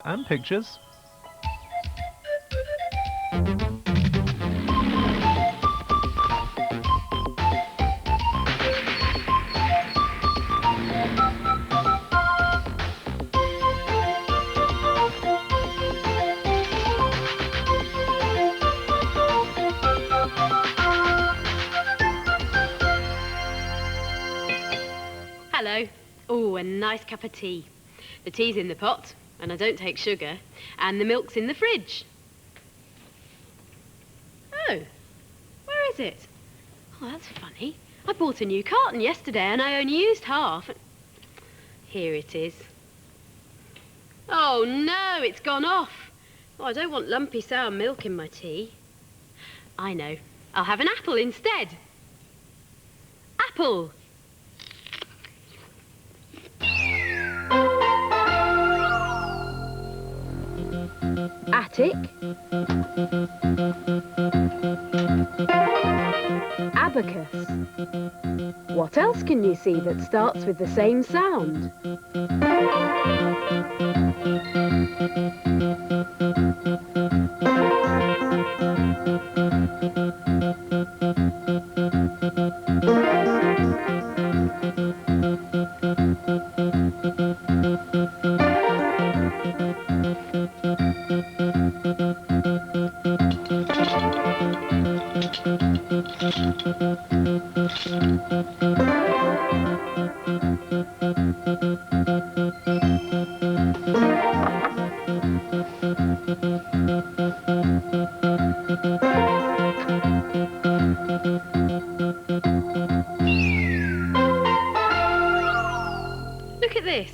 And pictures. Hello. Oh, a nice cup of tea. The tea's in the pot, and I don't take sugar, and the milk's in the fridge. Oh, where is it? Oh, that's funny. I bought a new carton yesterday, and I only used half. Here it is. Oh, no, it's gone off. Oh, I don't want lumpy sour milk in my tea. I know. I'll have an apple instead. Apple. Attic. Abacus. What else can you see that starts with the same sound? Look at this.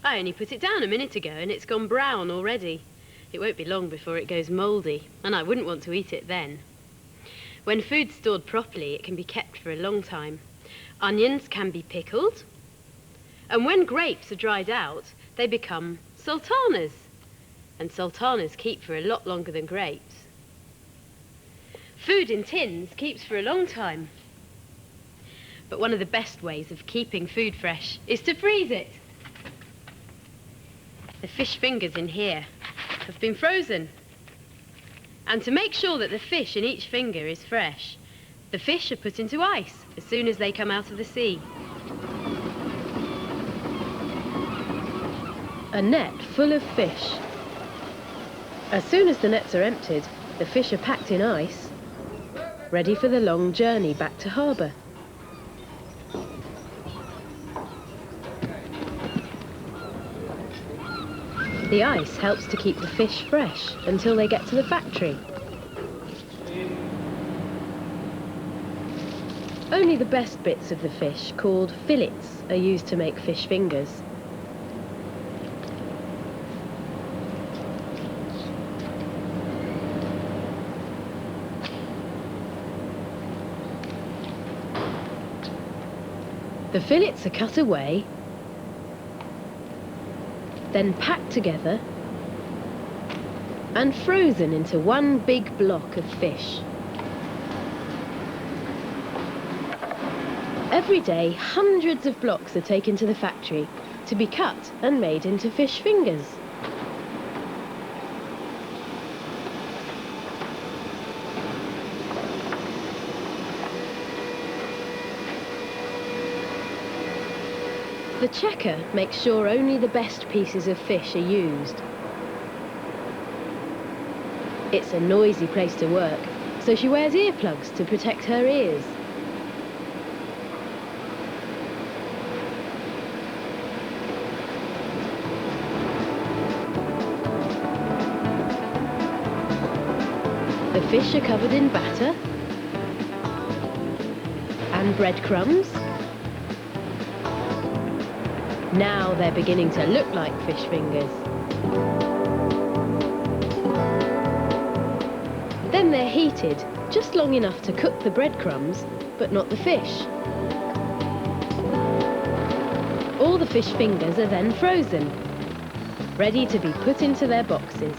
I only put it down a minute ago and it's gone brown already. It won't be long before it goes mouldy, and I wouldn't want to eat it then. When food's stored properly, it can be kept for a long time. Onions can be pickled, and when grapes are dried out, they become sultanas, and sultanas keep for a lot longer than grapes. Food in tins keeps for a long time. But one of the best ways of keeping food fresh is to freeze it. The fish fingers in here have been frozen. And to make sure that the fish in each finger is fresh, the fish are put into ice as soon as they come out of the sea. A net full of fish. As soon as the nets are emptied, the fish are packed in ice, ready for the long journey back to harbour. The ice helps to keep the fish fresh until they get to the factory. Only the best bits of the fish, called fillets, are used to make fish fingers. The fillets are cut away, then packed together and frozen into one big block of fish. Every day, hundreds of blocks are taken to the factory to be cut and made into fish fingers. The checker makes sure only the best pieces of fish are used. It's a noisy place to work, so she wears earplugs to protect her ears. The fish are covered in batter and breadcrumbs. Now they're beginning to look like fish fingers. Then they're heated, just long enough to cook the breadcrumbs, but not the fish. All the fish fingers are then frozen, ready to be put into their boxes.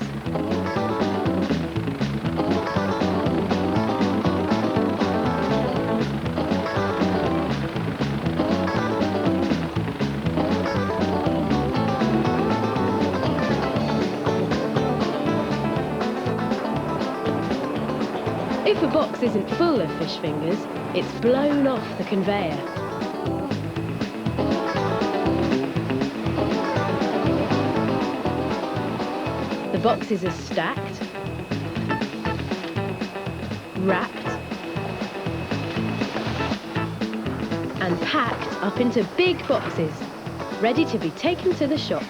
if a box isn't full of fish fingers, it's blown off the conveyor. The boxes are stacked, wrapped, and packed up into big boxes, ready to be taken to the shops.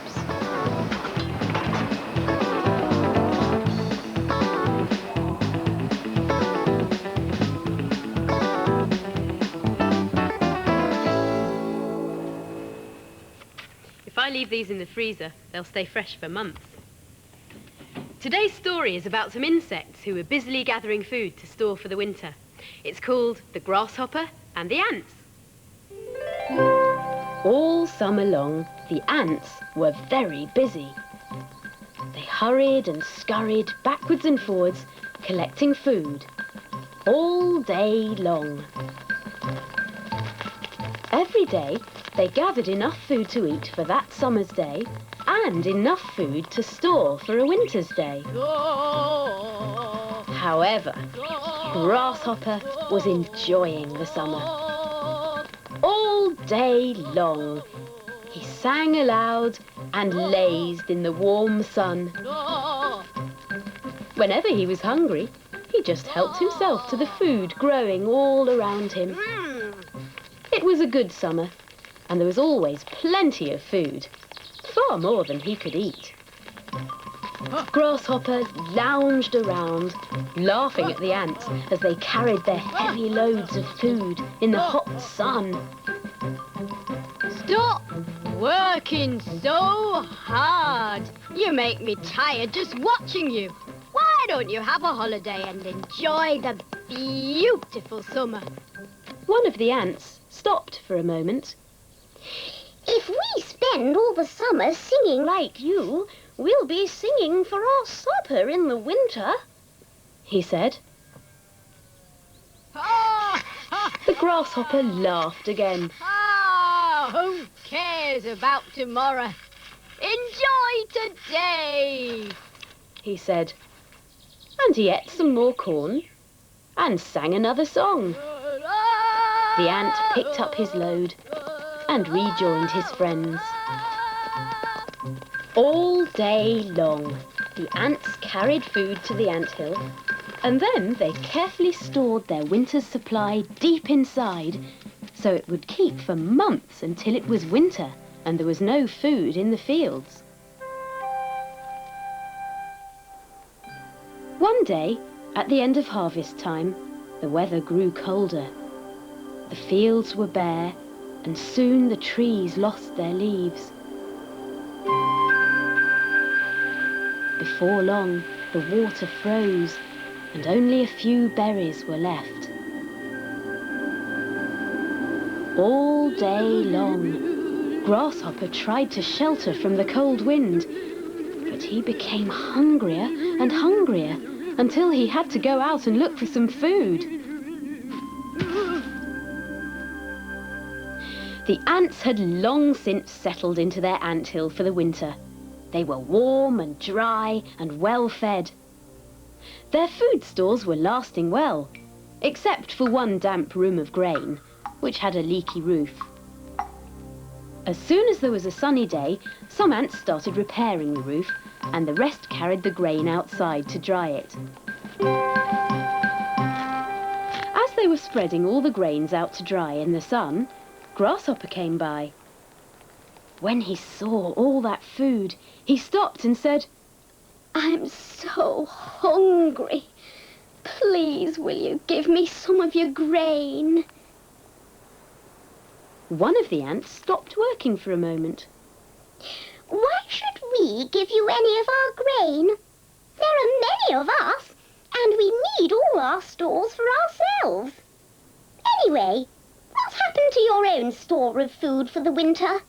If I leave these in the freezer, they'll stay fresh for months. Today's story is about some insects who were busily gathering food to store for the winter. It's called The Grasshopper and the Ants. All summer long, the ants were very busy. They hurried and scurried backwards and forwards, collecting food, all day long. Every day, they gathered enough food to eat for that summer's day and enough food to store for a winter's day. However, Grasshopper was enjoying the summer. All day long, he sang aloud and lazed in the warm sun. Whenever he was hungry, he just helped himself to the food growing all around him. It was a good summer, and there was always plenty of food, far more than he could eat. Grasshopper lounged around, laughing at the ants as they carried their heavy loads of food in the hot sun. Stop working so hard. You make me tired just watching you. Why don't you have a holiday and enjoy the beautiful summer? One of the ants stopped for a moment. If we spend all the summer singing like you, we'll be singing for our supper in the winter, he said. The grasshopper laughed again. Who cares about tomorrow? Enjoy today, he said. And he ate some more corn and sang another song. The ant picked up his load and rejoined his friends. All day long, the ants carried food to the anthill, and then they carefully stored their winter's supply deep inside, so it would keep for months until it was winter and there was no food in the fields. One day, at the end of harvest time, the weather grew colder. The fields were bare, and soon the trees lost their leaves. Before long, the water froze, and only a few berries were left. All day long, Grasshopper tried to shelter from the cold wind, but he became hungrier and hungrier until he had to go out and look for some food. The ants had long since settled into their anthill for the winter. They were warm and dry and well fed. Their food stores were lasting well, except for one damp room of grain, which had a leaky roof. As soon as there was a sunny day, some ants started repairing the roof, and the rest carried the grain outside to dry it. As they were spreading all the grains out to dry in the sun, Grasshopper came by. When he saw all that food, he stopped and said, "I'm so hungry. Please, will you give me some of your grain?" One of the ants stopped working for a moment. "Why should we give you any of our grain? There are many of us, and we need all our stores for ourselves. Anyway, what's happened to your own store of food for the winter?"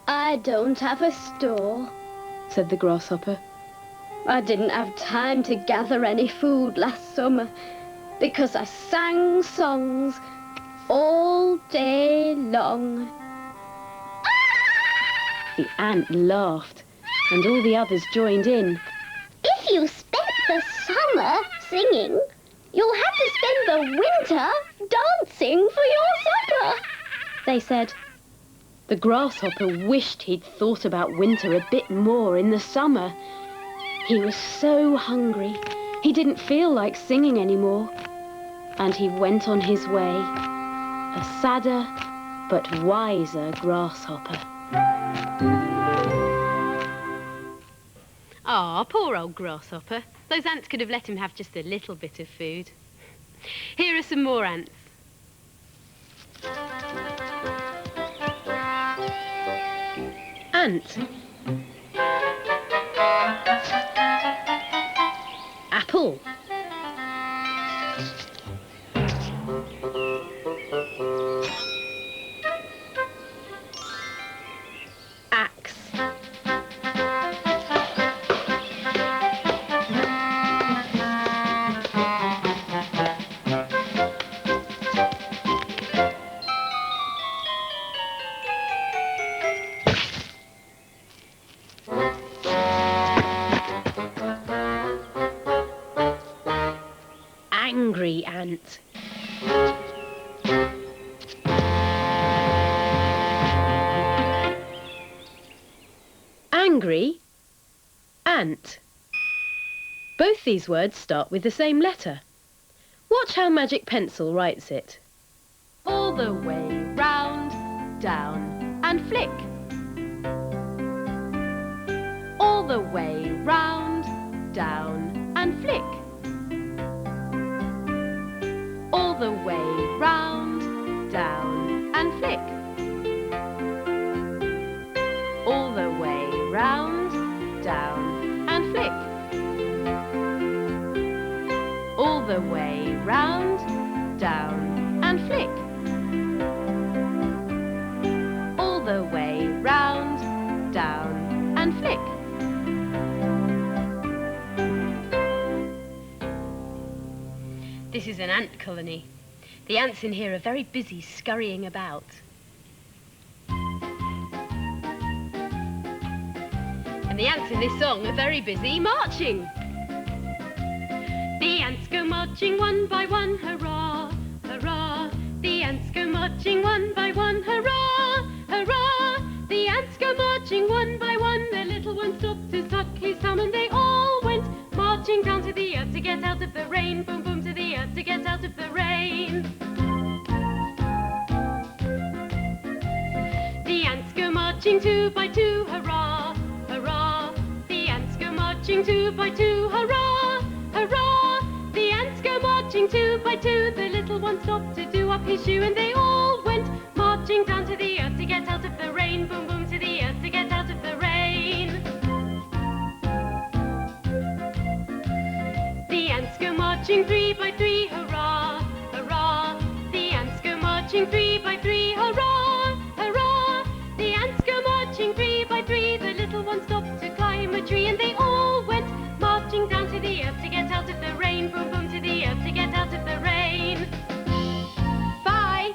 I don't have a store, said the grasshopper. I didn't have time to gather any food last summer because I sang songs all day long. The ant laughed, and all the others joined in. "If you spent the summer singing, You'll have to spend the winter dancing for your supper, they said. The grasshopper wished he'd thought about winter a bit more in the summer. He was so hungry, he didn't feel like singing anymore. And he went on his way, a sadder but wiser grasshopper. Ah, poor old grasshopper. Those ants could have let him have just a little bit of food. Here are some more ants. Ant. Apple. Axe. Angry ant. Angry ant. Both these words start with the same letter. Watch how Magic Pencil writes it. All the way round, down and flick. All the way round, down and flick. All the way round, down and flick. All the way round, down and flick. All the way round, down and flick. All the way round, down and flick. This is an ant colony. The ants in here are very busy scurrying about. And the ants in this song are very busy marching. The ants go marching one by one, hurrah, hurrah. The ants go marching one by one, hurrah, hurrah. The ants go marching one by one. The little one stopped to suck his thumb and they all went marching down to the earth to get out of the rain. Boom, boom, to the earth to get out of the rain. The ants go marching two by two, hurrah, hurrah. The ants go marching two by two, hurrah, hurrah. The ants go marching two by two. The little one stopped to do up his shoe and they all went marching down to the earth to get out of the rain. Boom, boom, to the earth to get out of the rain. The ants go marching three by three, hurrah, hurrah. The ants go marching three by three, hurrah, hurrah. The ants go marching three by three. The little one stopped to climb a tree and they all went marching down to the earth to get out of the rain. Boom, boom, to the earth to get out of the rain. Bye.